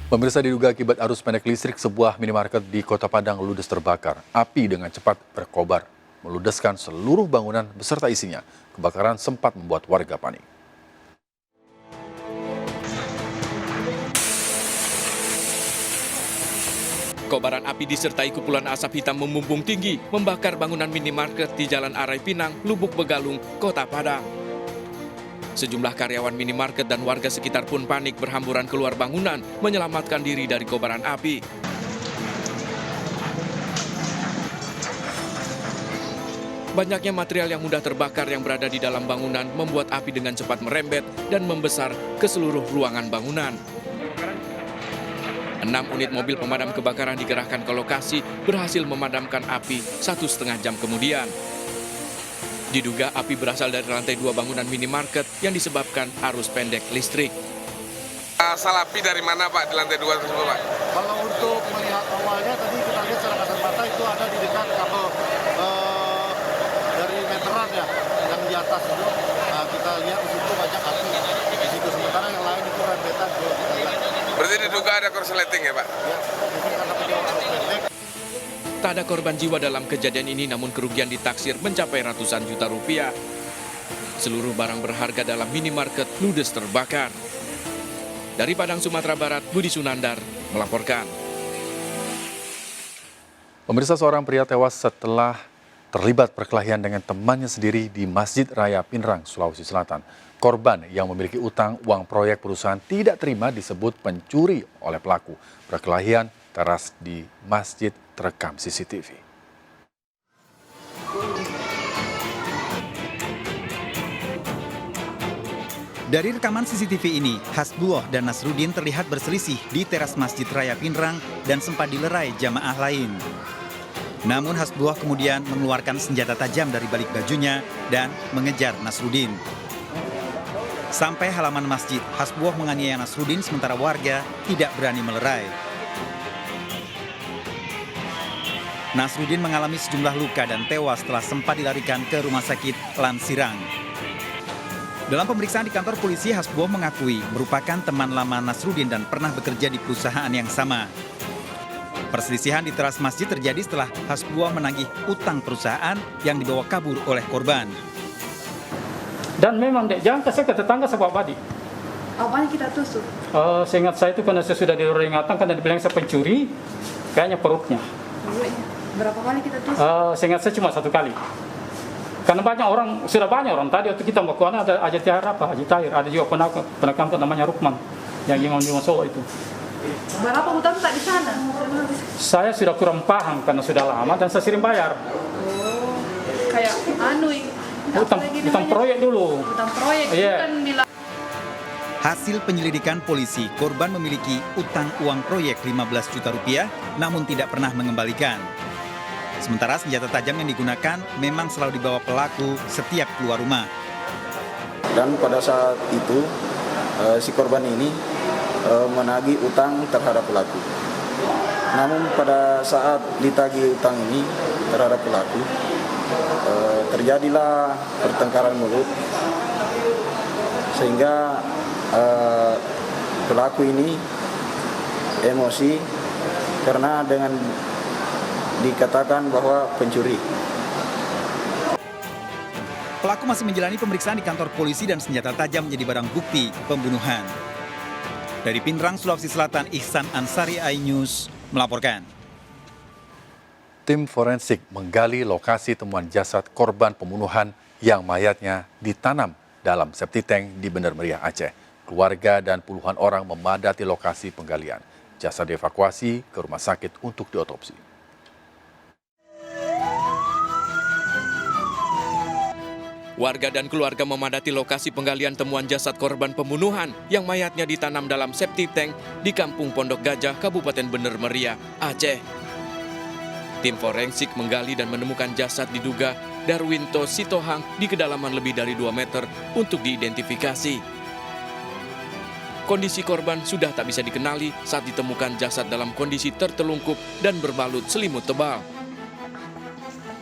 Pemirsa, diduga akibat arus pendek listrik, sebuah minimarket di Kota Padang ludes terbakar. Api dengan cepat berkobar, meludeskan seluruh bangunan beserta isinya. Kebakaran sempat membuat warga panik. Kobaran api disertai kepulan asap hitam membumbung tinggi, membakar bangunan minimarket di Jalan Arai Pinang, Lubuk Begalung, Kota Padang. Sejumlah karyawan minimarket dan warga sekitar pun panik berhamburan keluar bangunan, menyelamatkan diri dari kobaran api. Banyaknya material yang mudah terbakar yang berada di dalam bangunan membuat api dengan cepat merembet dan membesar ke seluruh ruangan bangunan. 6 unit mobil pemadam kebakaran dikerahkan ke lokasi, berhasil memadamkan api 1,5 jam kemudian. Diduga api berasal dari lantai 2 bangunan minimarket yang disebabkan arus pendek listrik. Asal api dari mana Pak di lantai 2 tersebut Pak? Kalau untuk melihat awalnya tadi kita lihat secara kasat mata itu ada di dekat kabel dari meteran ya, yang di atas itu. Nah, kita lihat di situ banyak api di situ, sementara yang lain itu rembetan belum kita lihat. Berarti diduga ada korsleting ya Pak? Ya, mungkin karena penyebab arus pendek. Tak ada korban jiwa dalam kejadian ini, namun kerugian ditaksir mencapai ratusan juta rupiah. Seluruh barang berharga dalam minimarket ludes terbakar. Dari Padang, Sumatera Barat, Budi Sunandar melaporkan. Pemirsa, seorang pria tewas setelah terlibat perkelahian dengan temannya sendiri di Masjid Raya Pinrang, Sulawesi Selatan. Korban yang memiliki utang uang proyek perusahaan tidak terima disebut pencuri oleh pelaku. Perkelahian teras di masjid terekam CCTV. Dari rekaman CCTV ini, Hasbuloh dan Nasruddin terlihat berselisih di teras Masjid Raya Pinrang dan sempat dilerai jamaah lain. Namun Hasbuloh kemudian mengeluarkan senjata tajam dari balik bajunya dan mengejar Nasruddin. Sampai halaman masjid, Hasbuloh menganiaya Nasruddin sementara warga tidak berani melerai. Nasruddin mengalami sejumlah luka dan tewas setelah sempat dilarikan ke rumah sakit Lansirang. Dalam pemeriksaan di kantor polisi, Hasbuloh mengakui merupakan teman lama Nasruddin dan pernah bekerja di perusahaan yang sama. Perselisihan di teras masjid terjadi setelah Hasbuloh menagih utang perusahaan yang dibawa kabur oleh korban. Dan memang jangan kasih ke tetangga sebab badi. Apanya kita tusuk? Seingat saya itu karena saya sudah diingatkan karena dibilang saya pencuri, kayaknya perutnya. Berapa kali kita tusuk? Seingat saya cuma 1 kali. Karena sudah banyak orang tadi waktu kita mau ke mana ada Haji Tahir, ada juga penakam namanya Rukman yang Imam di Solo itu. Berapa hutang tak di sana? Saya sudah kurang paham karena sudah lama dan saya sering bayar. Oh, kayak Utang proyek dulu. Utang proyek Yeah. kan bilang. Hasil penyelidikan polisi, korban memiliki utang uang proyek 15 juta rupiah namun tidak pernah mengembalikan. Sementara senjata tajam yang digunakan memang selalu dibawa pelaku setiap keluar rumah. Dan pada saat itu si korban ini menagih utang terhadap pelaku. Namun pada saat ditagih utang ini terhadap pelaku, terjadilah pertengkaran mulut sehingga pelaku ini emosi karena dengan dikatakan bahwa pencuri. Pelaku masih menjalani pemeriksaan di kantor polisi dan senjata tajam menjadi barang bukti pembunuhan. Dari Pinrang, Sulawesi Selatan, Ihsan Ansari, iNews melaporkan. Tim forensik menggali lokasi temuan jasad korban pembunuhan yang mayatnya ditanam dalam septic tank di Bener Meriah, Aceh. Keluarga dan puluhan orang memadati lokasi penggalian. Jasad dievakuasi ke rumah sakit untuk diotopsi. Warga dan keluarga memadati lokasi penggalian temuan jasad korban pembunuhan yang mayatnya ditanam dalam septic tank di Kampung Pondok Gajah, Kabupaten Bener Meriah, Aceh. Tim forensik menggali dan menemukan jasad diduga Darwinto Sitohang di kedalaman lebih dari 2 meter untuk diidentifikasi. Kondisi korban sudah tak bisa dikenali saat ditemukan jasad dalam kondisi tertelungkup dan berbalut selimut tebal.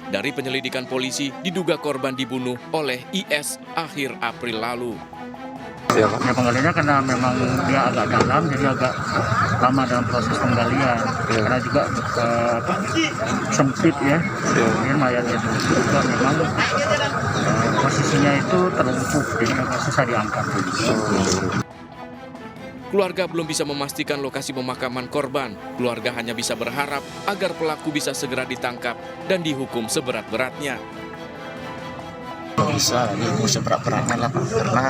Dari penyelidikan polisi, diduga korban dibunuh oleh IS akhir April lalu. Ya penggaliannya karena memang dia agak dalam, jadi agak lama dalam proses penggalian. Karena juga sempit ya. Ini mayat itu juga memang posisinya itu terlumpuh, jadi agak susah diangkat. Keluarga belum bisa memastikan lokasi pemakaman korban. Keluarga hanya bisa berharap agar pelaku bisa segera ditangkap dan dihukum seberat-beratnya. Bisa ini musuh berat-beratnya lah Pak, karena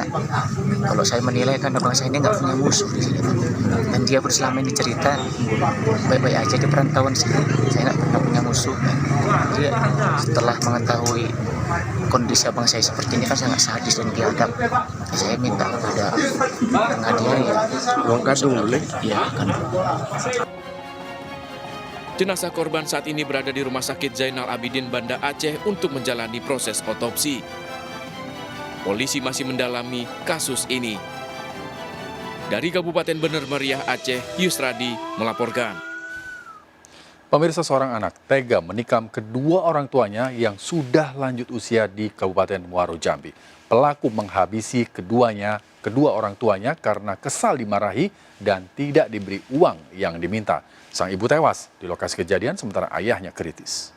kalau saya menilai kan abang saya ini nggak punya musuh di sini Pak. Dan dia selama ini cerita baik-baik aja di perantauan sini, saya nggak pernah punya musuh. Jadi setelah mengetahui kondisi abang saya seperti ini kan sangat sadis dan biadab, saya minta kepada pengadilan ya uang kadung boleh ya kan. Jenazah korban saat ini berada di Rumah Sakit Zainal Abidin Banda Aceh untuk menjalani proses otopsi. Polisi masih mendalami kasus ini. Dari Kabupaten Bener Meriah Aceh, Yusradi melaporkan. Pemirsa, seorang anak tega menikam kedua orang tuanya yang sudah lanjut usia di Kabupaten Muaro Jambi. Pelaku menghabisi kedua orang tuanya karena kesal dimarahi dan tidak diberi uang yang diminta. Sang ibu tewas di lokasi kejadian sementara ayahnya kritis.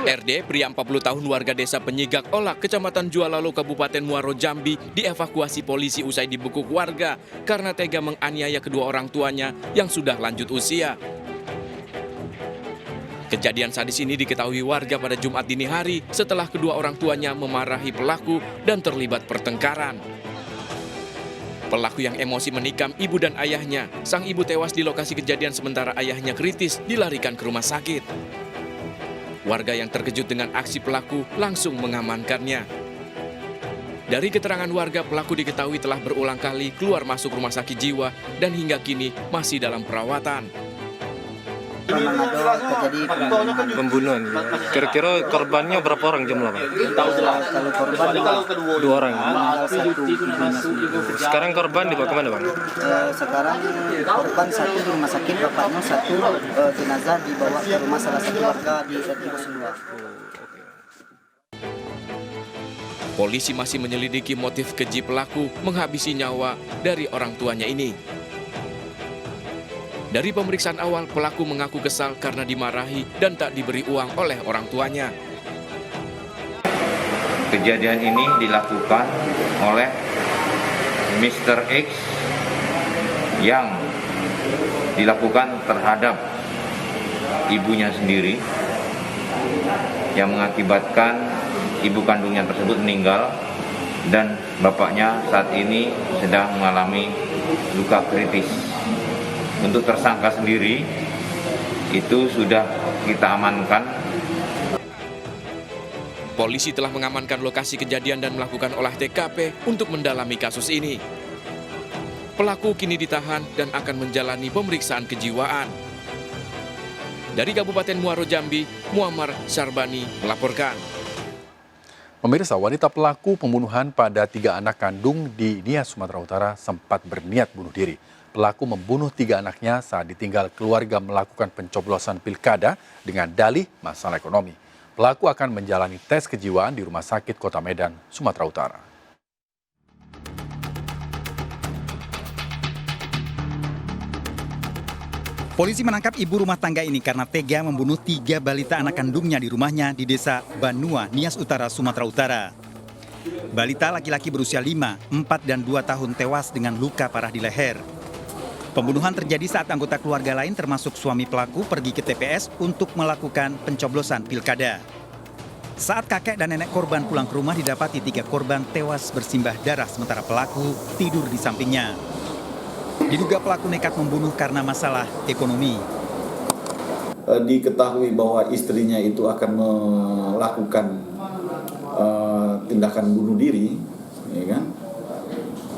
RD, pria 40 tahun warga desa Penyigak Olak, Kecamatan Jualalo, Kabupaten Muaro Jambi, dievakuasi polisi usai dibekuk warga karena tega menganiaya kedua orang tuanya yang sudah lanjut usia. Kejadian sadis ini diketahui warga pada Jumat dini hari setelah kedua orang tuanya memarahi pelaku dan terlibat pertengkaran. Pelaku yang emosi menikam ibu dan ayahnya. Sang ibu tewas di lokasi kejadian sementara ayahnya kritis dilarikan ke rumah sakit. Warga yang terkejut dengan aksi pelaku langsung mengamankannya. Dari keterangan warga, pelaku diketahui telah berulang kali keluar masuk rumah sakit jiwa dan hingga kini masih dalam perawatan. Terjadi Pembunuhan. Kira-kira korbannya berapa orang jumlah Pak? kalau korban 2 orang. Sekarang korban dibawa kemana Bang? sekarang korban satu di rumah sakit, bapaknya satu jenazah dibawa ke rumah salah satu warga di RT 02. Polisi masih menyelidiki motif keji pelaku menghabisi nyawa dari orang tuanya ini. Dari pemeriksaan awal, pelaku mengaku kesal karena dimarahi dan tak diberi uang oleh orang tuanya. Kejadian ini dilakukan oleh Mr. X yang dilakukan terhadap ibunya sendiri yang mengakibatkan ibu kandungnya tersebut meninggal dan bapaknya saat ini sedang mengalami luka kritis. Untuk tersangka sendiri itu sudah kita amankan. Polisi telah mengamankan lokasi kejadian dan melakukan olah TKP untuk mendalami kasus ini. Pelaku kini ditahan dan akan menjalani pemeriksaan kejiwaan. Dari Kabupaten Muaro Jambi, Muammar Syarbani melaporkan. Pemirsa, wanita pelaku pembunuhan pada 3 anak kandung di Nias, Sumatera Utara sempat berniat bunuh diri. Pelaku membunuh 3 anaknya saat ditinggal keluarga melakukan pencoblosan pilkada dengan dalih masalah ekonomi. Pelaku akan menjalani tes kejiwaan di Rumah Sakit Kota Medan, Sumatera Utara. Polisi menangkap ibu rumah tangga ini karena tega membunuh 3 balita anak kandungnya di rumahnya di desa Banua, Nias Utara, Sumatera Utara. Balita laki-laki berusia 5, 4, dan 2 tahun tewas dengan luka parah di leher. Pembunuhan terjadi saat anggota keluarga lain termasuk suami pelaku pergi ke TPS untuk melakukan pencoblosan pilkada. Saat kakek dan nenek korban pulang ke rumah didapati 3 korban tewas bersimbah darah sementara pelaku tidur di sampingnya. Diduga pelaku nekat membunuh karena masalah ekonomi. Diketahui bahwa istrinya itu akan melakukan tindakan bunuh diri, ya kan?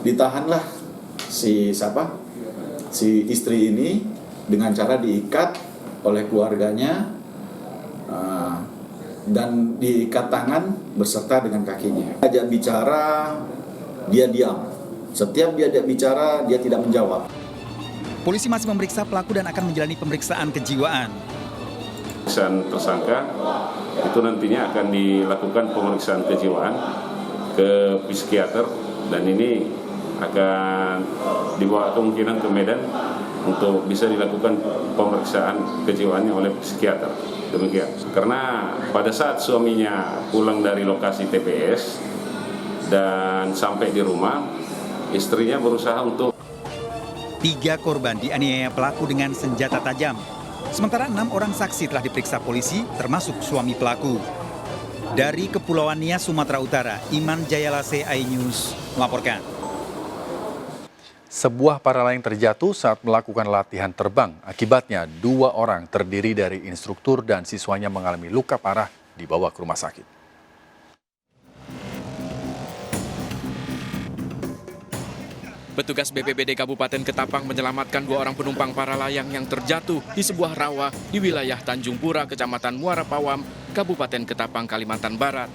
Ditahanlah si istri ini dengan cara diikat oleh keluarganya dan diikat tangan beserta dengan kakinya. Ajak bicara, dia diam. Setiap dia ajak bicara, dia tidak menjawab. Polisi masih memeriksa pelaku dan akan menjalani pemeriksaan kejiwaan. pemeriksaan tersangka itu nantinya akan dilakukan pemeriksaan kejiwaan ke psikiater, dan ini akan dibawa kemungkinan ke Medan untuk bisa dilakukan pemeriksaan kejiwaannya oleh psikiater. Demikian. Karena pada saat suaminya pulang dari lokasi TPS dan sampai di rumah, istrinya berusaha untuk 3 korban dianiaya pelaku dengan senjata tajam. Sementara 6 orang saksi telah diperiksa polisi, termasuk suami pelaku. Dari Kepulauan Nias, Sumatera Utara, Iman Jayalase, iNews melaporkan. Sebuah para layang terjatuh saat melakukan latihan terbang. Akibatnya 2 orang terdiri dari instruktur dan siswanya mengalami luka parah dibawa ke rumah sakit. Petugas BPBD Kabupaten Ketapang menyelamatkan 2 orang penumpang para layang yang terjatuh di sebuah rawa di wilayah Tanjung Pura, Kecamatan Muara Pawam, Kabupaten Ketapang, Kalimantan Barat.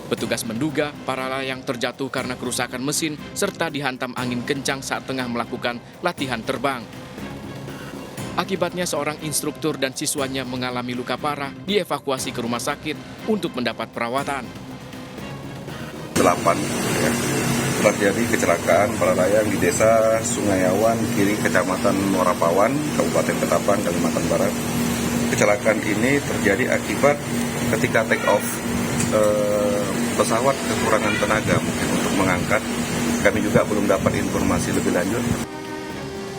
Petugas menduga para layang terjatuh karena kerusakan mesin serta dihantam angin kencang saat tengah melakukan latihan terbang. Akibatnya seorang instruktur dan siswanya mengalami luka parah, dievakuasi ke rumah sakit untuk mendapat perawatan. 8 ya. Terjadi kecelakaan para layang di desa Sungayawan Kiri, Kecamatan Muara Pawam, Kabupaten Ketapang, Kalimantan Barat. Kecelakaan ini terjadi akibat ketika take off pesawat kekurangan tenaga mungkin untuk mengangkat. Kami juga belum dapat informasi lebih lanjut.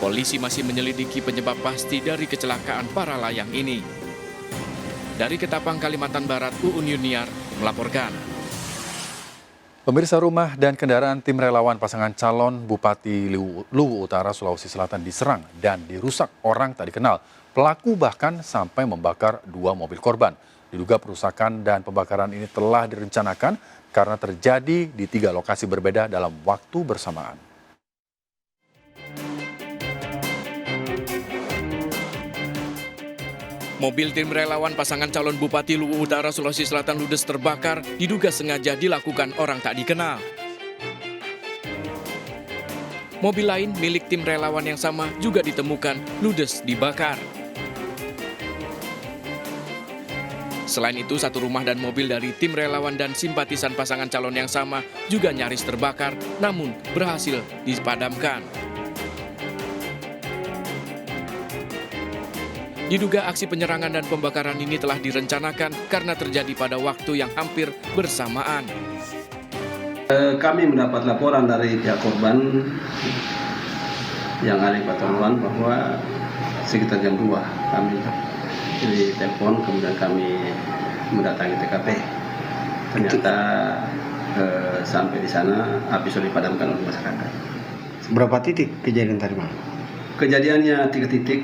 Polisi masih menyelidiki penyebab pasti dari kecelakaan para layang ini. Dari Ketapang, Kalimantan Barat, Uun Yuniar melaporkan. Pemirsa, rumah dan kendaraan tim relawan pasangan calon Bupati Luwu Utara, Sulawesi Selatan diserang dan dirusak orang tak dikenal. Pelaku bahkan sampai membakar 2 mobil korban. Diduga perusakan dan pembakaran ini telah direncanakan karena terjadi di 3 lokasi berbeda dalam waktu bersamaan. Mobil tim relawan pasangan calon Bupati Luwu Utara, Sulawesi Selatan ludes terbakar, diduga sengaja dilakukan orang tak dikenal. Mobil lain milik tim relawan yang sama juga ditemukan ludes dibakar. Selain itu, 1 rumah dan mobil dari tim relawan dan simpatisan pasangan calon yang sama juga nyaris terbakar, namun berhasil dipadamkan. Diduga aksi penyerangan dan pembakaran ini telah direncanakan karena terjadi pada waktu yang hampir bersamaan. Kami mendapat laporan dari pihak korban yang ada di Patoruan bahwa sekitar jam 2 kami ditelepon, kemudian kami mendatangi TKP. Ternyata sampai di sana api sudah dipadamkan oleh masyarakat. Berapa titik kejadian tadi malam? Kejadiannya 3 titik.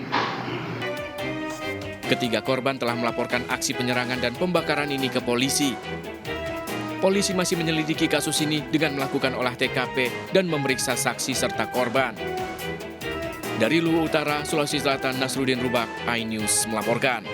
Ketiga korban telah melaporkan aksi penyerangan dan pembakaran ini ke polisi. Polisi masih menyelidiki kasus ini dengan melakukan olah TKP dan memeriksa saksi serta korban. Dari Luwu Utara, Sulawesi Selatan, Nasruddin Rubak, iNews melaporkan.